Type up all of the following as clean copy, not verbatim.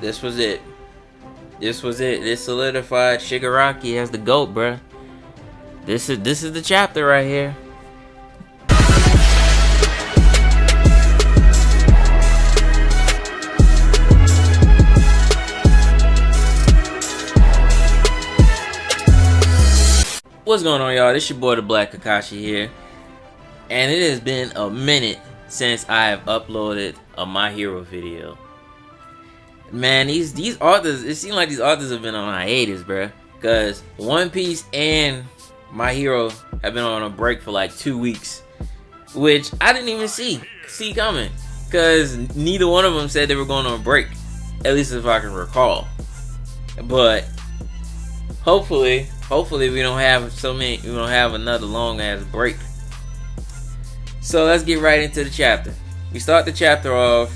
This was it. This was it. This solidified Shigaraki as the GOAT, bruh. This is the chapter right here. What's going on, y'all? This your boy the Black Kakashi here, and it has been a minute since I have uploaded a My Hero video. Man, these authors, it seems like these authors have been on hiatus, bruh. Cause One Piece and My Hero have been on a break for like 2 weeks, which I didn't even see coming. Cause neither one of them said they were going on a break, at least if I can recall. But hopefully we don't have another long ass break. So let's get right into the chapter. We start the chapter off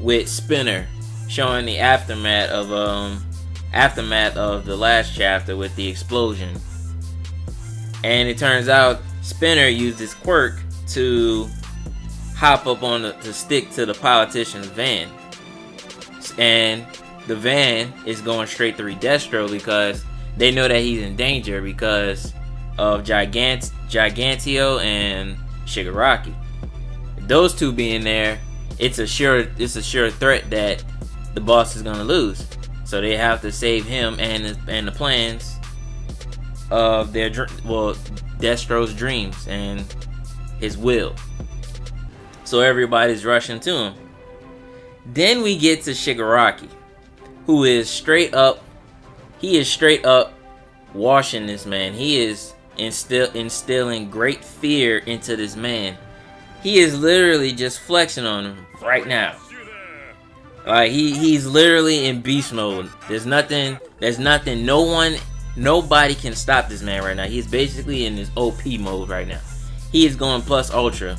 with Spinner showing the aftermath of the last chapter with the explosion. And it turns out Spinner used his quirk to hop up on to stick to the politician's van. And the van is going straight to Redestro because they know that he's in danger because of Gigantio and Shigaraki. Those two being there, it's a sure threat that the boss is gonna lose. So they have to save him and the plans of Destro's dreams and his will. So everybody's rushing to him. Then we get to Shigaraki, who is straight up washing this man. He is instilling great fear into this man. He is literally just flexing on him right now. Like he's literally in beast mode. There's nothing, nobody can stop this man right now. He's basically in his OP mode right now. He is going plus ultra,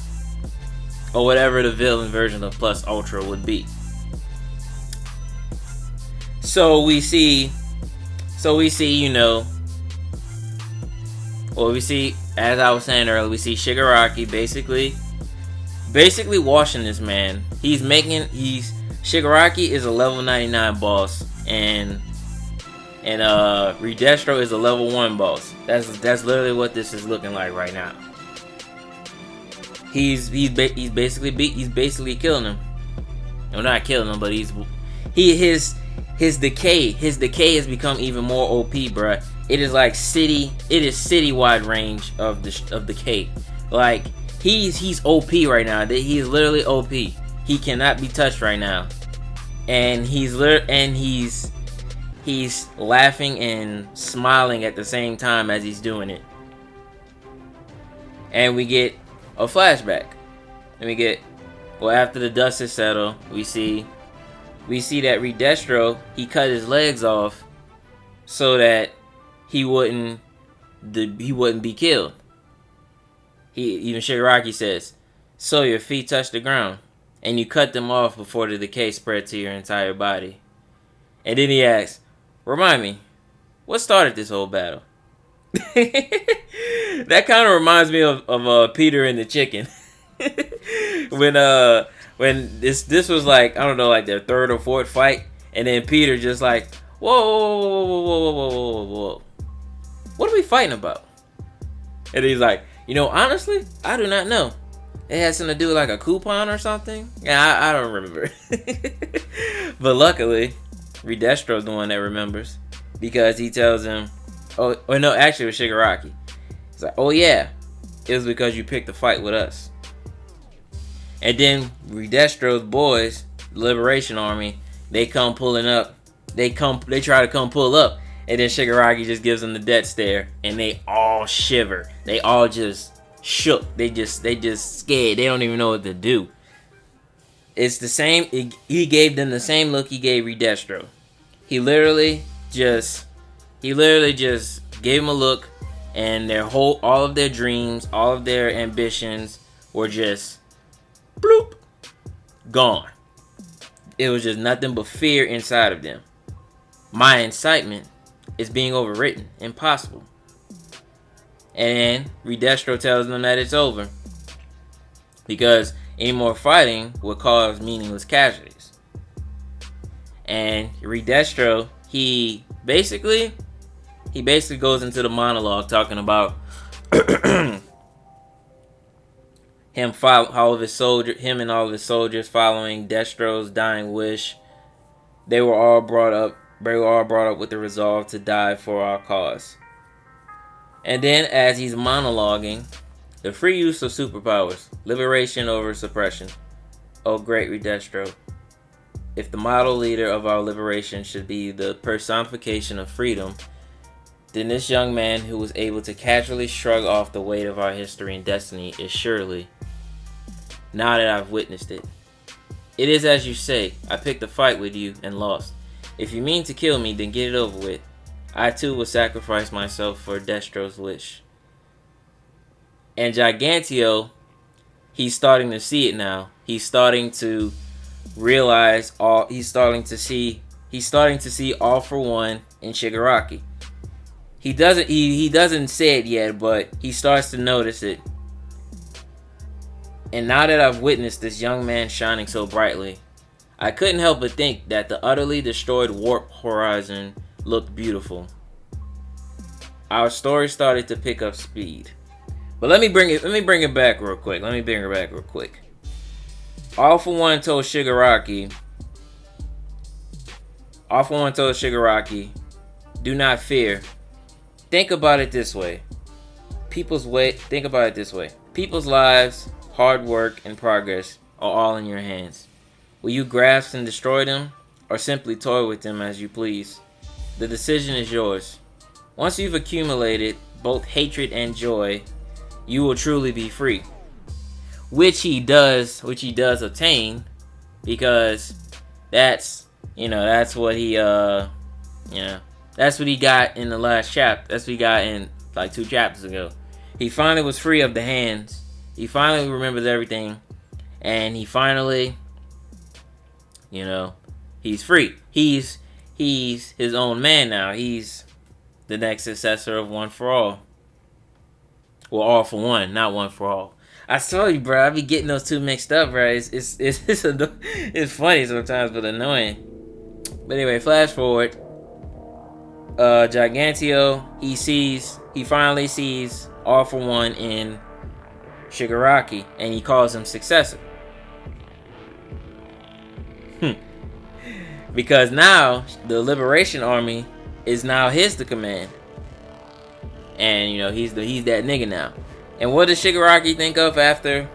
or whatever the villain version of plus ultra would be. So we see, as I was saying earlier, we see Shigaraki basically washing this man. Shigaraki is a level 99 boss, and Redestro is a level 1 boss. That's literally what this is looking like right now. He's basically killing him. No, not killing him, but his decay has become even more OP, bruh. It is citywide range of decay. Like he's OP right now. He is literally OP. He cannot be touched right now, and he's laughing and smiling at the same time as he's doing it. And we get a flashback. After the dust is settled, we see that Redestro, he cut his legs off so that he wouldn't be killed. Even Shigaraki says, "So your feet touch the ground, and you cut them off before the decay spread to your entire body." And then he asks, "Remind me, what started this whole battle?" That kind of reminds me of Peter and the chicken. when this was like, I don't know, like their third or fourth fight, and then Peter just like, whoa, what are we fighting about? And he's like, honestly, I do not know. It has something to do with like a coupon or something. Yeah, I don't remember. But luckily, Redestro's the one that remembers, because he tells him, actually it was Shigaraki. He's like, oh yeah, it was because you picked a fight with us. And then Redestro's boys, Liberation Army, they come pulling up. They try to come pull up, and then Shigaraki just gives them the death stare, and they all shiver. They all just shook. They just scared. They don't even know what to do. It's the same. He gave them the same look he gave Redestro. He literally just gave him a look, and all of their dreams, all of their ambitions were just bloop, gone. It was just nothing but fear inside of them. My incitement is being overwritten. Impossible. And Redestro tells them that it's over, because any more fighting would cause meaningless casualties. And Redestro, he basically goes into the monologue talking about him and all of his soldiers following Destro's dying wish. They were all brought up with the resolve to die for our cause. And then, as he's monologuing, the free use of superpowers, liberation over suppression. Oh, great Redestro. If the model leader of our liberation should be the personification of freedom, then this young man who was able to casually shrug off the weight of our history and destiny is surely, now that I've witnessed it. It is as you say, I picked a fight with you and lost. If you mean to kill me, then get it over with. I too will sacrifice myself for Destro's wish. And Gigantio, he's starting to see it now. He's starting to realize he's starting to see All For One in Shigaraki. He doesn't say it yet, but he starts to notice it. And now that I've witnessed this young man shining so brightly, I couldn't help but think that the utterly destroyed Warp Horizon looked beautiful. Our story started to pick up speed. But let me bring it back real quick. All For One told Shigaraki, do not fear. Think about it this way. People's lives, hard work, and progress are all in your hands. Will you grasp and destroy them, or simply toy with them as you please? The decision is yours. Once you've accumulated both hatred and joy, you will truly be free. Which he does obtain, because that's what he got in the last chapter. That's what he got in like 2 chapters ago. He finally was free of the hands. He finally remembers everything, and he finally, he's free. He's his own man now. He's the next successor of One For All. Well, All For One, not One For All. I saw you, bro. I be getting those two mixed up, bro. It's funny sometimes, but annoying. But anyway, flash forward. Gigantio, he finally sees All For One in Shigaraki, and he calls him successor. Because now the Liberation Army is now his to command, and he's that nigga now. And what does Shigaraki think of after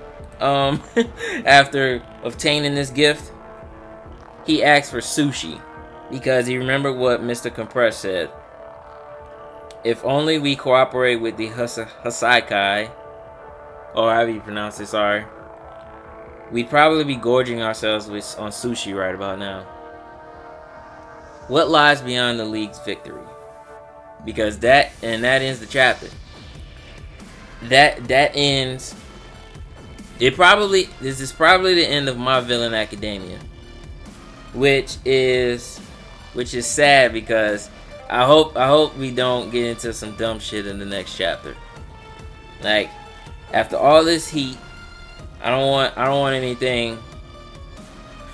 obtaining this gift? He asks for sushi, because he remembered what Mr. Compress said. If only we cooperate with the Hasaikai, or however you pronounce it, sorry, we'd probably be gorging ourselves on sushi right about now. What lies beyond the League's victory? Because that ends the chapter. That ends. This is probably the end of My Villain Academia, which is sad, because I hope we don't get into some dumb shit in the next chapter. Like, after all this heat, I don't want anything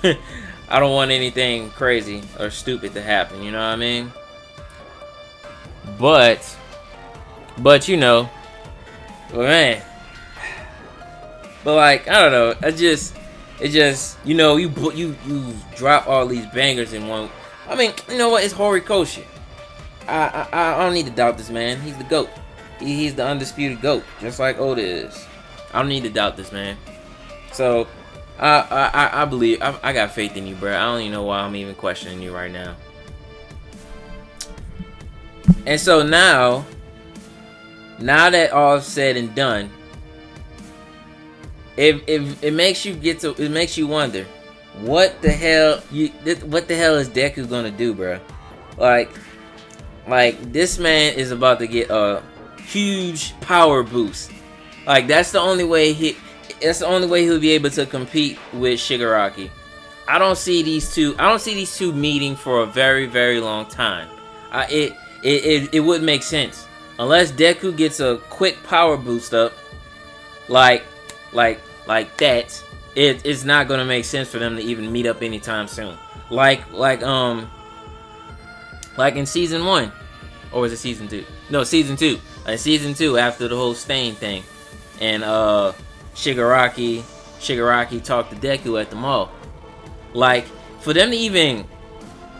I don't want anything crazy or stupid to happen, you know what I mean? But man. But like, I don't know. It just you drop all these bangers in one. I mean, you know what? It's Horikoshi. I don't need to doubt this man. He's the GOAT. He's the undisputed GOAT, just like Oda is. I don't need to doubt this man. So I believe. I got faith in you, bro. I don't even know why I'm even questioning you right now. And so now that all's said and done, it makes you wonder, what the hell is Deku gonna do, bro? Like this man is about to get a huge power boost. Like that's the only way he'll be able to compete with Shigaraki. I don't see these two meeting for a very, very long time. It wouldn't make sense unless Deku gets a quick power boost up, like that. It's not gonna make sense for them to even meet up anytime soon. like in season 1, or was it season 2? No, season 2. Like season 2, after the whole Stain thing, and Shigaraki talked to Deku at the mall. Like, for them to even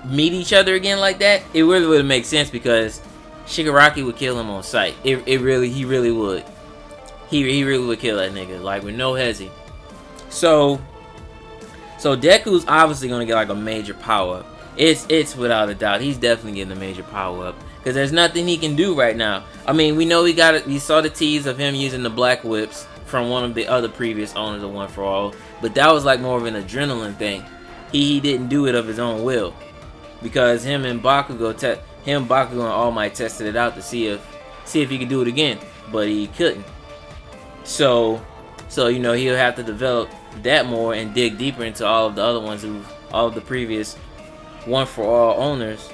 meet each other again like that, it really would make sense, because Shigaraki would kill him on sight. He really would. He really would kill that nigga, like, with no hezzy. So Deku's obviously gonna get like a major power up. It's without a doubt. He's definitely getting a major power up, because there's nothing he can do right now. I mean, we know we saw the tease of him using the black whips from one of the other previous owners of One For All, but that was like more of an adrenaline thing. He didn't do it of his own will, because him and Bakugo and All Might tested it out to see if he could do it again, but he couldn't. So you know, he'll have to develop that more and dig deeper into all of the other ones all of the previous One For All owners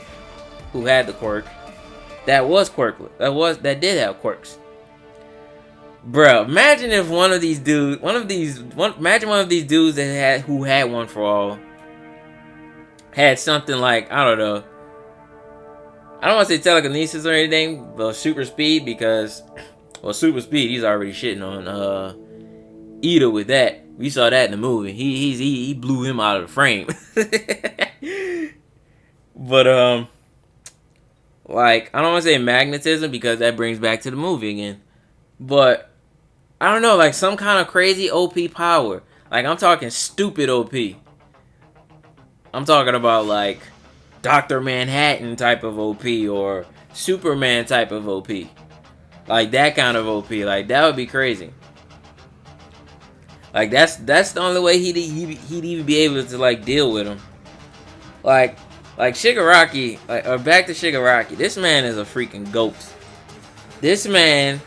who had the quirk that did have quirks. Bro, imagine if one of these dudes who had One For All had something like, I don't know, I don't want to say telekinesis or anything, but super speed, because, well, super speed, he's already shitting on Ida with that. We saw that in the movie. He blew him out of the frame. But like, I don't want to say magnetism, because that brings back to the movie again. But I don't know, like some kind of crazy OP power. Like, I'm talking stupid OP. I'm talking about like Dr. Manhattan type of OP, or Superman type of OP. Like that kind of OP. Like, that would be crazy. Like, that's the only way he'd even be able to like deal with him. Like Shigaraki, or back to Shigaraki. This man is a freaking goat. This man,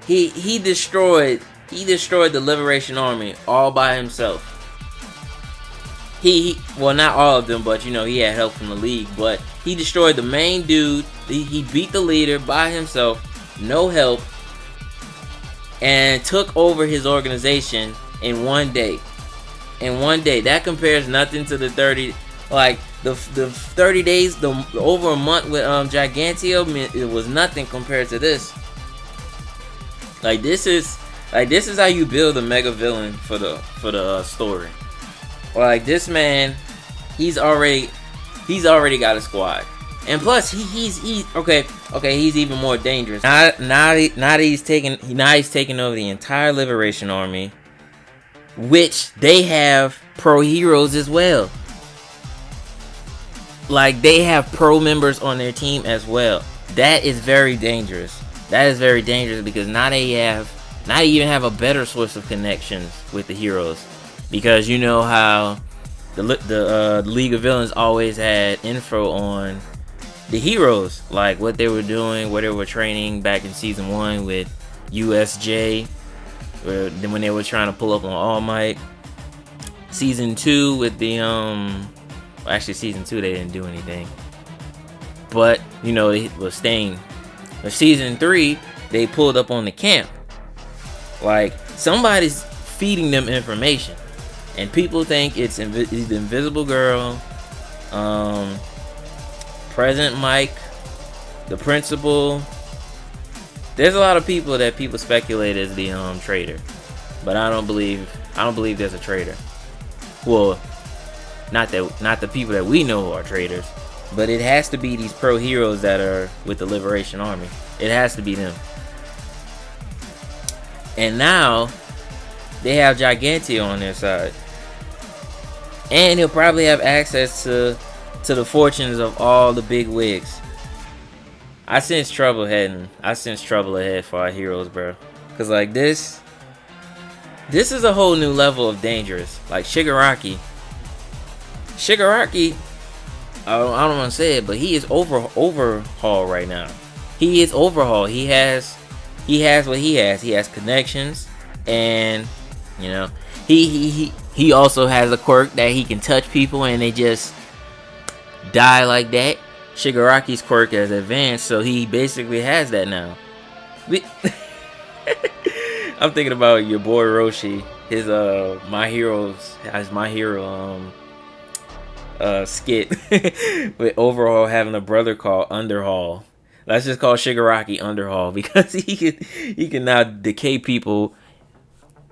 he destroyed the Liberation Army all by himself. Well, not all of them, but you know, he had help from the League. But he destroyed the main dude. He beat the leader by himself, no help, and took over his organization in one day. That compares nothing to the 30, like the 30 days, the over a month with Gigantio. It was nothing compared to this. Like, this is how you build a mega villain for the story. Like, this man, he's already got a squad, and plus he's even more dangerous. Now he's taking over the entire Liberation Army, which they have pro heroes as well. Like, they have pro members on their team as well. That is very dangerous. Because now they even have a better source of connections with the heroes. Because you know how the League of Villains always had info on the heroes, like what they were doing, where they were training back in season 1 with USJ, when they were trying to pull up on All Might. Season 2 with the actually season 2 they didn't do anything, but you know, it was Stain. But season 3 they pulled up on the camp. Like, somebody's feeding them information. And people think it's the Invisible Girl, President Mike, the Principal. There's a lot of people that people speculate as the traitor, but I don't believe there's a traitor. Well, not the people that we know are traitors, but it has to be these pro heroes that are with the Liberation Army. It has to be them. And now they have Gigantio on their side. And he'll probably have access to the fortunes of all the big wigs. I sense trouble ahead for our heroes, bro. Cause like this is a whole new level of dangerous. Like Shigaraki, I don't want to say it, but he is overhaul right now. He is overhaul. He has what he has. He has connections, and you know, he also has a quirk that he can touch people and they just die like that. Shigaraki's quirk is advanced, so he basically has that now. I'm thinking about your boy Roshi. His My Hero skit with Overhaul having a brother called Underhaul. Let's just call Shigaraki Underhaul because he can now decay people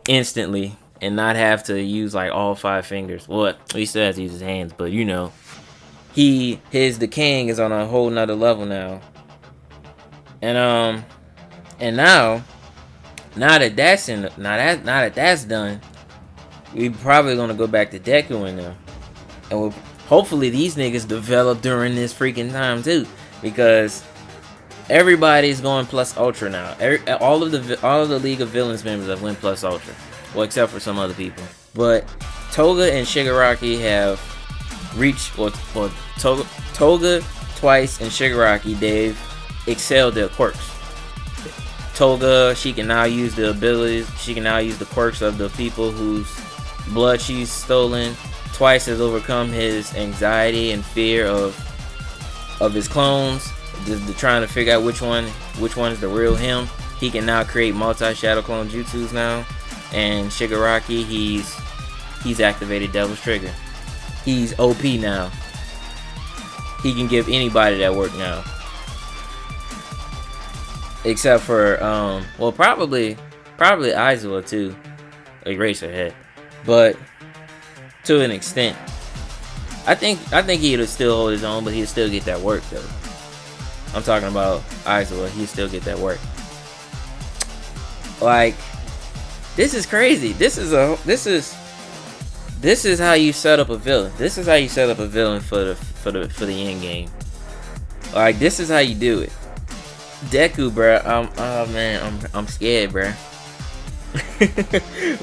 instantly and not have to use like all 5 fingers. Well, he still has to use his hands, but you know, his decaying is on a whole nother level now. And now that that's done, we probably gonna go back to Deku in there, and hopefully these niggas develop during this freaking time too, because everybody's going plus ultra now. All of the League of Villains members have went plus ultra, well, except for some other people. But Toga and Shigaraki have reached, or Toga twice and Shigaraki, they've excelled their quirks. Toga, she can now use the abilities. She can now use the quirks of the people whose blood she's stolen. Twice has overcome his anxiety and fear of his clones. Just trying to figure out which one is the real him. He can now create multi-shadow clone jutsus now. And Shigaraki, he's activated Devil's Trigger. He's OP now. He can give anybody that work now. Except for well, probably Aizawa too, Eraserhead, but to an extent, I think he'd still hold his own, but he'd still get that work though. I'm talking about Aizawa, he'd still get that work. Like, this is crazy. This is how you set up a villain. This is how you set up a villain for the end game. Like, this is how you do it. Deku, bruh, I'm scared, bruh.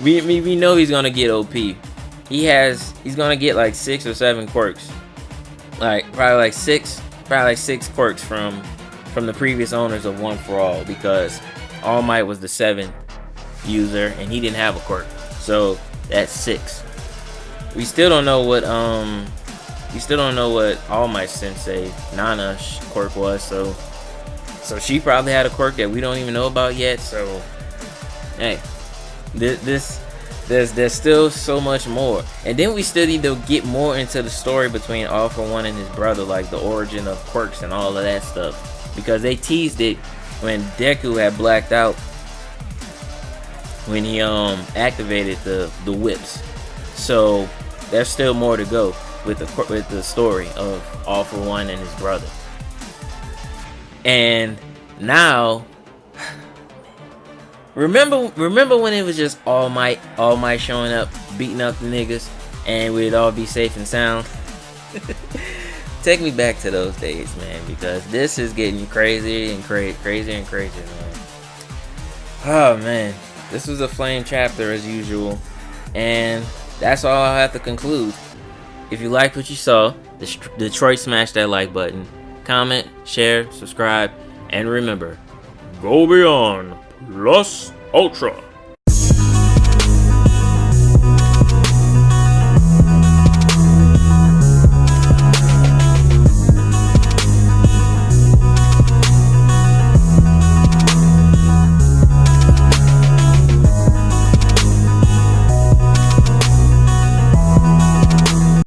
we know he's gonna get OP. He's gonna get like 6 or 7 quirks, like probably like six quirks from the previous owners of One for All, because All Might was the 7th user and he didn't have a quirk, so that's 6. We still don't know what All Might Sensei Nana's quirk was, so she probably had a quirk that we don't even know about yet. So, hey, there's still so much more. And then we still need to get more into the story between All For One and his brother, like the origin of quirks and all of that stuff. Because they teased it when Deku had blacked out when he activated the whips. So there's still more to go with the story of All For One and his brother. And now, remember when it was just All Might showing up, beating up the niggas, and we'd all be safe and sound? Take me back to those days, man, because this is getting crazy and crazier and crazier, man. Oh man, this was a flame chapter as usual, and that's all I have to conclude. If you liked what you saw, Detroit, smash that like button. Comment, share, subscribe, and remember, go beyond plus ultra.